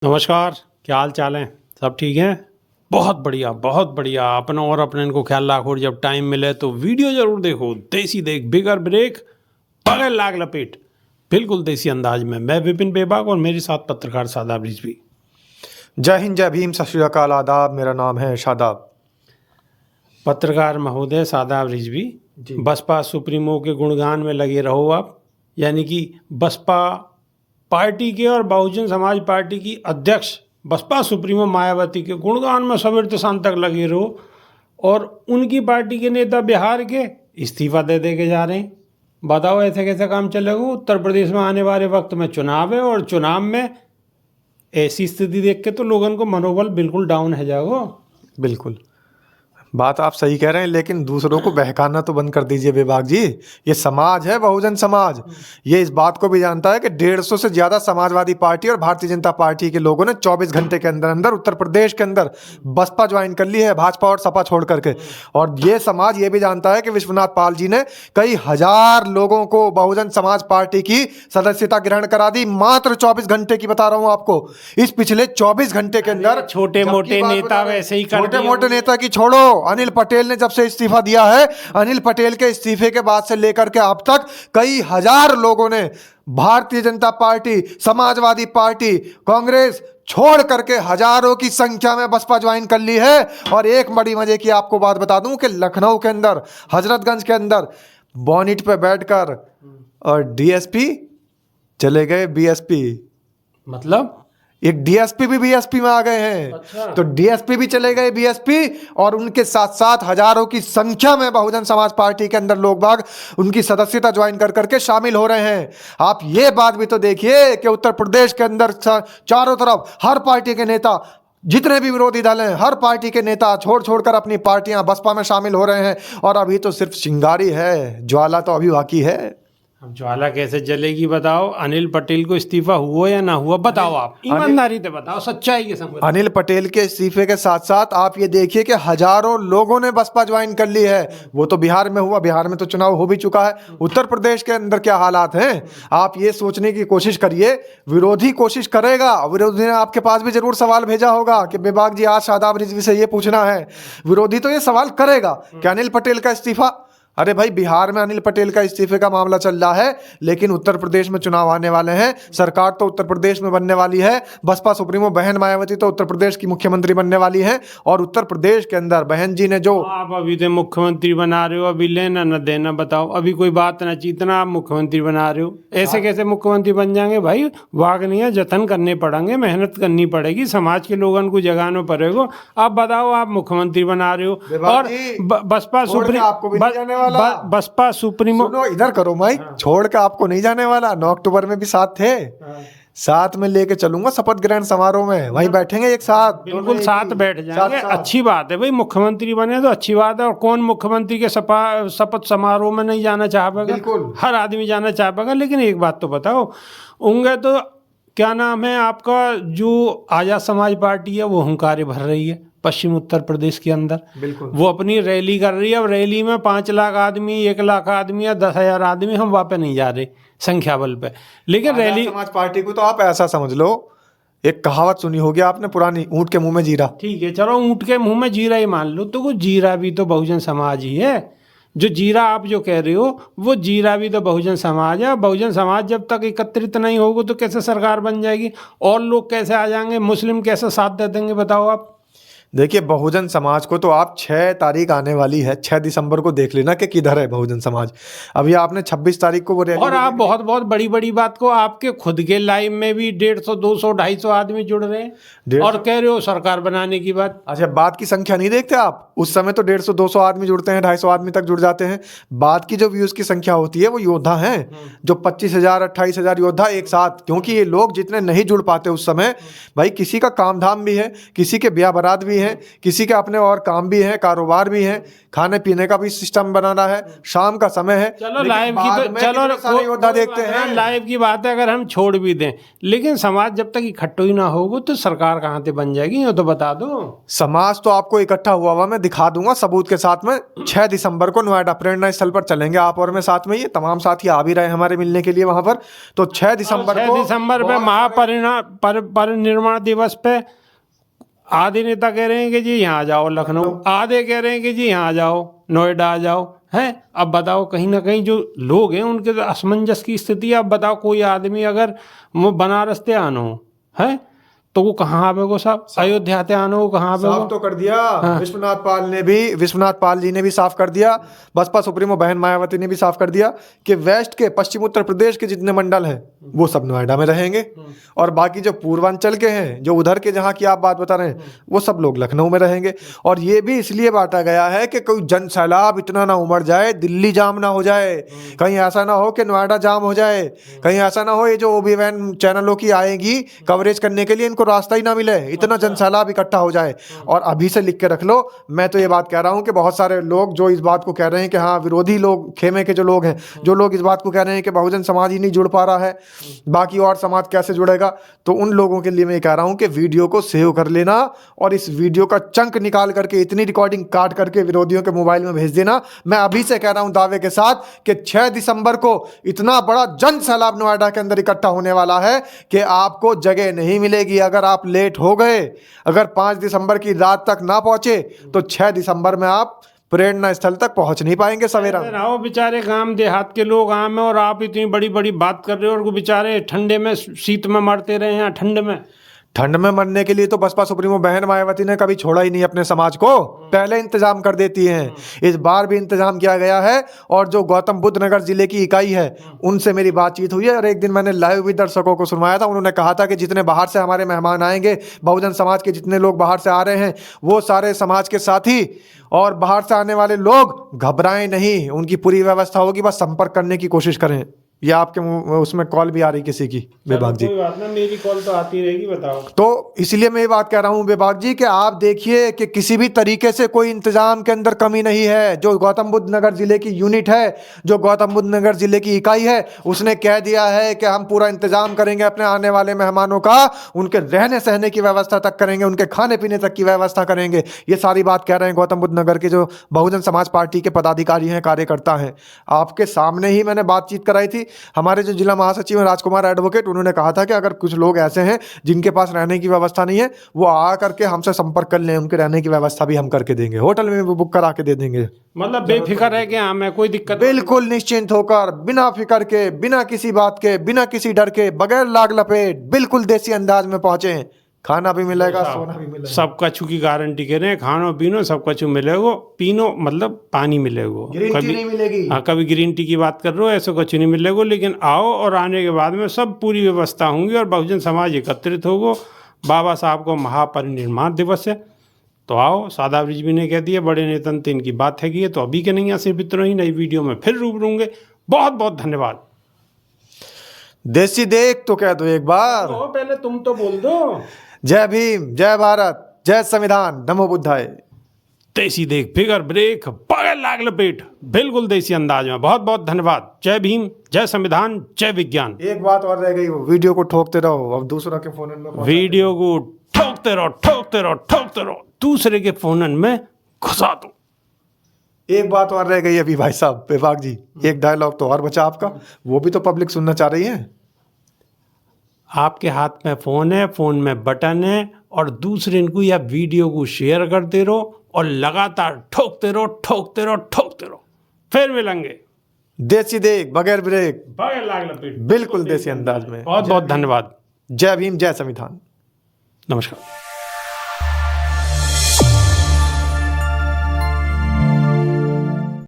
नमस्कार। क्या हाल चाल है? सब ठीक है? बहुत बढ़िया, बहुत बढ़िया। अपना और अपने इनको ख्याल रखो और जब टाइम मिले तो वीडियो जरूर देखो। देसी देख बिगर ब्रेक बगैर लाग लपेट, बिल्कुल देसी अंदाज में। मैं विपिन बेबाक और मेरे साथ पत्रकार शादाब रिजवी। जय हिंद, जय भीम, सत श्री अकाल, आदाब। मेरा नाम है शादाब। पत्रकार महोदय शादाब रिजवी, बसपा सुप्रीमो के गुणगान में लगे रहो आप। यानी कि बसपा पार्टी के और बहुजन समाज पार्टी की अध्यक्ष बसपा सुप्रीमो मायावती के गुणगान में सवेर से शाम तक लगे रहो। और उनकी पार्टी के नेता बिहार के इस्तीफा दे के जा रहे हैं। बताओ ऐसे कैसे काम चलेगा? उत्तर प्रदेश में आने वाले वक्त में चुनाव है और चुनाव में ऐसी स्थिति देख के तो लोगों को मनोबल बिल्कुल डाउन है जाएगा। बिल्कुल बात आप सही कह रहे हैं, लेकिन दूसरों को बहकाना तो बंद कर दीजिए विभाग जी। ये समाज है, बहुजन समाज। ये इस बात को भी जानता है कि 150 से ज़्यादा समाजवादी पार्टी और भारतीय जनता पार्टी के लोगों ने 24 घंटे के अंदर अंदर उत्तर प्रदेश के अंदर बसपा ज्वाइन कर ली है, भाजपा और सपा छोड़ करके। और ये समाज ये भी जानता है कि विश्वनाथ पाल जी ने कई हजार लोगों को बहुजन समाज पार्टी की सदस्यता ग्रहण करा दी, मात्र 24 घंटे की बता रहा हूँ आपको। इस पिछले 24 घंटे के अंदर छोटे मोटे नेता वैसे ही छोटे मोटे नेता की छोड़ो, अनिल पटेल ने जब से इस्तीफा दिया है, अनिल पटेल के इस्तीफे के बाद से लेकर के अब तक कई हजार लोगों ने भारतीय जनता पार्टी, समाजवादी पार्टी, कांग्रेस छोड़ करके हजारों की संख्या में बसपा ज्वाइन कर ली है। और एक बड़ी मजे की आपको बात बता दूं कि लखनऊ के अंदर, हजरतगंज के अंदर बोनिट पे बैठकर और डीएसपी चले गए बीएसपी। मतलब एक डीएसपी भी बीएसपी में आ गए हैं। अच्छा। तो डीएसपी भी चले गए बीएसपी, और उनके साथ साथ हजारों की संख्या में बहुजन समाज पार्टी के अंदर लोग बाग उनकी सदस्यता ज्वाइन कर करके शामिल हो रहे हैं। आप ये बात भी तो देखिए कि उत्तर प्रदेश के अंदर चारों तरफ हर पार्टी के नेता, जितने भी विरोधी दल हैं, हर पार्टी के नेता छोड़ छोड़कर अपनी पार्टियां बसपा में शामिल हो रहे हैं। और अभी तो सिर्फ चिंगारी है, ज्वाला तो अभी बाकी है। अब ज्वाला कैसे जलेगी बताओ? अनिल पटेल को इस्तीफा हुआ या ना हुआ बताओ, आप ईमानदारी से बताओ, सच्चाई के संग। अनिल पटेल के इस्तीफे के साथ साथ आप ये देखिए कि हजारों लोगों ने बसपा ज्वाइन कर ली है। वो तो बिहार में हुआ, बिहार में तो चुनाव हो भी चुका है। उत्तर प्रदेश के अंदर क्या हालात हैं, आप ये सोचने की कोशिश करिए। विरोधी कोशिश करेगा, विरोधी ने आपके पास भी जरूर सवाल भेजा होगा कि बेबाक जी आज शादाब रिजवी से ये पूछना है। विरोधी तो ये सवाल करेगा कि अनिल पटेल का इस्तीफा, अरे भाई बिहार में अनिल पटेल का इस्तीफे का मामला चल रहा है, लेकिन उत्तर प्रदेश में चुनाव आने वाले हैं। सरकार तो उत्तर प्रदेश में बनने वाली है। बसपा सुप्रीमो बहन मायावती तो उत्तर प्रदेश की मुख्यमंत्री बनने वाली है। और उत्तर प्रदेश के अंदर बहन जी ने जो आप अभी तो मुख्यमंत्री बना रहे हो, अभी लेना न देना बताओ। अभी कोई बात ना चीतना, आप मुख्यमंत्री बना रहे हो। ऐसे कैसे मुख्यमंत्री बन जाएंगे भाई? वागनिया जतन करने पड़ेंगे, मेहनत करनी पड़ेगी, समाज के लोगों को जगाना पड़ेगा। आप बताओ, आप मुख्यमंत्री बना रहे हो और बसपा सुप्रीमो बसपा सुप्रीमो सुनो, इधर करो माइक। छोड़ के आपको नहीं जाने वाला। 9 अक्टूबर में भी साथ थे, साथ में लेके चलूंगा शपथ ग्रहण समारोह में, वहीं बैठेंगे एक साथ। बिल्कुल साथ बैठ जाएंगे। अच्छी बात है भाई, मुख्यमंत्री बने तो अच्छी बात है। और कौन मुख्यमंत्री के शपथ समारोह में नहीं जाना चाहेगा? बिल्कुल हर आदमी जाना चाहेगा। लेकिन एक बात तो बताओ, होंगे तो क्या नाम है आपका, जो आजाद समाज पार्टी है वो हुंकारे भर रही है पश्चिम उत्तर प्रदेश के अंदर। बिल्कुल वो अपनी रैली कर रही है। अब रैली में 5 लाख आदमी, 1 लाख आदमी या 10,000 आदमी, हम वहाँ पे नहीं जा रहे संख्या बल पे। लेकिन रैली समाज पार्टी को तो आप ऐसा समझ लो, एक कहावत सुनी होगी आपने पुरानी, ऊंट के मुंह में जीरा। ठीक है, चलो ऊंट के मुंह में जीरा ही मान लो, तो वो जीरा भी तो बहुजन समाज ही है। जो जीरा आप जो कह रहे हो, वो जीरा भी तो बहुजन समाज है। बहुजन समाज जब तक एकत्रित नहीं होगा तो कैसे सरकार बन जाएगी? और लोग कैसे आ जाएंगे? मुस्लिम कैसे साथ दे देंगे बताओ आप? देखिए, बहुजन समाज को तो आप 6 तारीख आने वाली है, 6 दिसंबर को देख लेना कि किधर है बहुजन समाज। अभी आपने 26 तारीख को वो रैली, और आप बहुत बहुत बड़ी बड़ी बात को, आपके खुद के लाइव में भी 150, 200, 250 आदमी जुड़ रहे हैं और कह रहे हो सरकार बनाने की बात। अच्छा, बात की संख्या नहीं देखते आप? उस समय तो 150, 200 आदमी जुड़ते हैं, 250 आदमी तक जुड़ जाते हैं। बात की जो व्यूज की संख्या होती है वो योद्धा हैं, जो 25,000, 28,000 योद्धा एक साथ। क्योंकि ये लोग जितने नहीं जुड़ पाते उस समय, भाई किसी का काम धाम भी है, किसी के ब्याह बारात भी है, किसी के अपने और काम भी है, कारोबार भी है, खाने पीने का भी सिस्टम बनाना है, शाम का समय है। चलो लेकिन लाइव की बाद तो में चलो कितने सारे योद्धा देखते हैं। लाइव की बात है, अगर हम छोड़ भी दें, लेकिन समाज जब तक इकट्ठा ही ना होगा तो सरकार कहाँ से बन जाएगी, ये तो बता दो। समाज तो आपको इकट्ठा हुआ हुआ मैं दिखा दूंगा सबूत के साथ में। 6 दिसंबर को नोएडा प्रेरणा स्थल पर चलेंगे आप और मैं साथ में, ये तमाम साथी आ भी रहे हमारे मिलने के लिए वहां पर। तो 6 दिसंबर 6 को दिसंबर पे परिनिर्वाण दिवस पे आधे नेता कह रहे हैं कि जी यहाँ आ जाओ लखनऊ, आधे कह रहे हैं कि जी यहाँ आ जाओ नोएडा आ जाओ। है अब बताओ, कहीं ना कहीं जो लोग हैं उनके तो असमंजस की स्थिति है। अब बताओ कोई आदमी अगर वो बनारस से आना हो है तो वो कहाँ आवेगो साहब, अयोध्या से आना हो कहाँ साफ आवेगो। तो कर दिया। विश्वनाथ पाल जी ने भी साफ कर दिया, बसपा सुप्रीमो बहन मायावती ने भी साफ कर दिया कि वेस्ट के पश्चिम उत्तर प्रदेश के जितने मंडल हैं वो सब नोएडा में रहेंगे और बाकी जो पूर्वांचल के हैं, जो उधर के जहाँ की आप बात बता रहे हैं, वो सब लोग लखनऊ में रहेंगे। और ये भी इसलिए बांटा गया है कि कोई जन सैलाब इतना ना उमड़ जाए, दिल्ली जाम ना हो जाए, कहीं ऐसा ना हो कि नोएडा जाम हो जाए, कहीं ऐसा ना हो ये जो ओबी वैन चैनलों की आएगी कवरेज करने के लिए इनको रास्ता ही ना मिले, इतना जन सैलाब इकट्ठा हो जाए। और अभी से लिख के रख लो, मैं तो ये बात कह रहा हूं कि बहुत सारे लोग जो इस बात को कह रहे हैं कि हाँ विरोधी लोग, खेमे के जो लोग हैं, जो लोग इस बात को कह रहे हैं कि बहुजन समाज ही नहीं जुड़ पा रहा है, बाकी और समाज कैसे जुड़ेगा, तो उन लोगों के लिए मैं कह रहा हूं कि वीडियो को सेव कर लेना और इस वीडियो का चंक निकाल करके इतनी रिकॉर्डिंग काट करके विरोधियों के मोबाइल में भेज देना। मैं अभी से कह रहा हूं दावे के साथ कि 6 दिसंबर को इतना बड़ा जन सैलाब नोएडा के अंदर इकट्ठा होने वाला है कि आपको जगह नहीं मिलेगी। अगर आप लेट हो गए, अगर 5 दिसंबर की रात तक ना पहुंचे तो 6 दिसंबर में आप प्रेरणा स्थल तक पहुंच नहीं पाएंगे सवेरा। आओ बेचारे गांव देहात के लोग आम में, और आप इतनी बड़ी बड़ी बात कर रहे हो, और वो बेचारे ठंडे में शीत में मरते रहे हैं। ठंड में मरने के लिए तो बसपा सुप्रीमो बहन मायावती ने कभी छोड़ा ही नहीं अपने समाज को, पहले इंतजाम कर देती हैं। इस बार भी इंतजाम किया गया है और जो गौतम बुद्ध नगर जिले की इकाई है उनसे मेरी बातचीत हुई है और एक दिन मैंने लाइव भी दर्शकों को सुनवाया था। उन्होंने कहा था कि जितने बाहर से हमारे मेहमान आएंगे, बहुजन समाज के जितने लोग बाहर से आ रहे हैं, वो सारे समाज के साथी और बाहर से आने वाले लोग घबराएं नहीं, उनकी पूरी व्यवस्था होगी, बस संपर्क करने की कोशिश करें। या आपके उसमें कॉल भी आ रही किसी की बेबाक जी? कोई बात ना, मेरी कॉल तो आती रहेगी, बताओ। तो इसलिए मैं ये बात कह रहा हूं बेबाक जी कि आप देखिए कि किसी भी तरीके से कोई इंतजाम के अंदर कमी नहीं है। जो गौतम बुद्ध नगर जिले की यूनिट है, जो गौतम बुद्ध नगर जिले की इकाई है, उसने कह दिया है कि हम पूरा इंतजाम करेंगे अपने आने वाले मेहमानों का, उनके रहने सहने की व्यवस्था तक करेंगे, उनके खाने पीने तक की व्यवस्था करेंगे। ये सारी बात कह रहे हैं गौतम बुद्ध नगर के जो बहुजन समाज पार्टी के पदाधिकारी हैं, कार्यकर्ता हैं। आपके सामने ही मैंने बातचीत कराई थी। हमारे जो जिला महासचिव हैं राजकुमार एडवोकेट, उन्होंने कहा था कि अगर कुछ लोग ऐसे हैं जिनके पास रहने की व्यवस्था नहीं है, वो आ करके हमसे संपर्क कर लें, उनके रहने की व्यवस्था भी हम करके देंगे, होटल में भी बुक करा के दे देंगे। मतलब बेफिक्र है कि हाँ मैं कोई दिक्कत, बिल्कुल निश्चिंत होकर, बिना फिक्र के, बिना किसी बात के, बिना किसी डर के, बगैर लाग लपेट, बिल्कुल देसी अंदाज में पहुंचे। खाना भी मिलेगा, सोना भी मिलेगा, सब कछु की गारंटी कह रहे हैं। खानो पीनो सब कछु मिलेगा, पीनो मतलब पानी मिलेगा, कभी नहीं मिलेगी। हाँ कभी ग्रीन टी की बात कर रहे हो, ऐसा कुछ नहीं मिलेगा। लेकिन आओ और आने के बाद में सब पूरी व्यवस्था होंगी और बहुजन समाज एकत्रित होगा। बाबा साहब को महापरिनिर्वाण दिवस है, तो आओ। सादा रिजवी ने कह दिया, बड़े नेता ने इनकी बात है कि तो अभी के नहीं, सिर्फ इतना ही, नई वीडियो में फिर रूबरू होंगे। बहुत बहुत धन्यवाद। देसी देख तो कह दो एक बार, तो पहले तुम तो बोल दो। जय भीम, जय भारत, जय संविधान, नमो बुद्धाय। देसी देख, फिगर ब्रेक, बगैर लाग लपेट, बिल्कुल देसी अंदाज में। बहुत बहुत धन्यवाद। जय भीम, जय संविधान, जय विज्ञान। एक बात और रह गई, वो वीडियो को ठोकते रहो, अब दूसरा के फोन में वीडियो को ठोकते रहो, ठोकते रहो, ठोकते रहो, दूसरे के फोन में घुसा दो। एक बात और रह गई अभी भाई साहब बेबाक जी, एक डायलॉग तो और बचा आपका, वो भी तो पब्लिक सुनना चाह रही है। आपके हाथ में फोन है, फोन में बटन है, और दूसरे इनको या वीडियो को शेयर करते रहो और लगातार ठोकते रहो, ठोकते रहो, ठोकते रहो। फिर मिलेंगे देसी देख, बगैर ब्रेक, बगैर लाग लपेट, बिल्कुल देसी अंदाज में। बहुत बहुत धन्यवाद। जय भीम, जय संविधान, नमस्कार।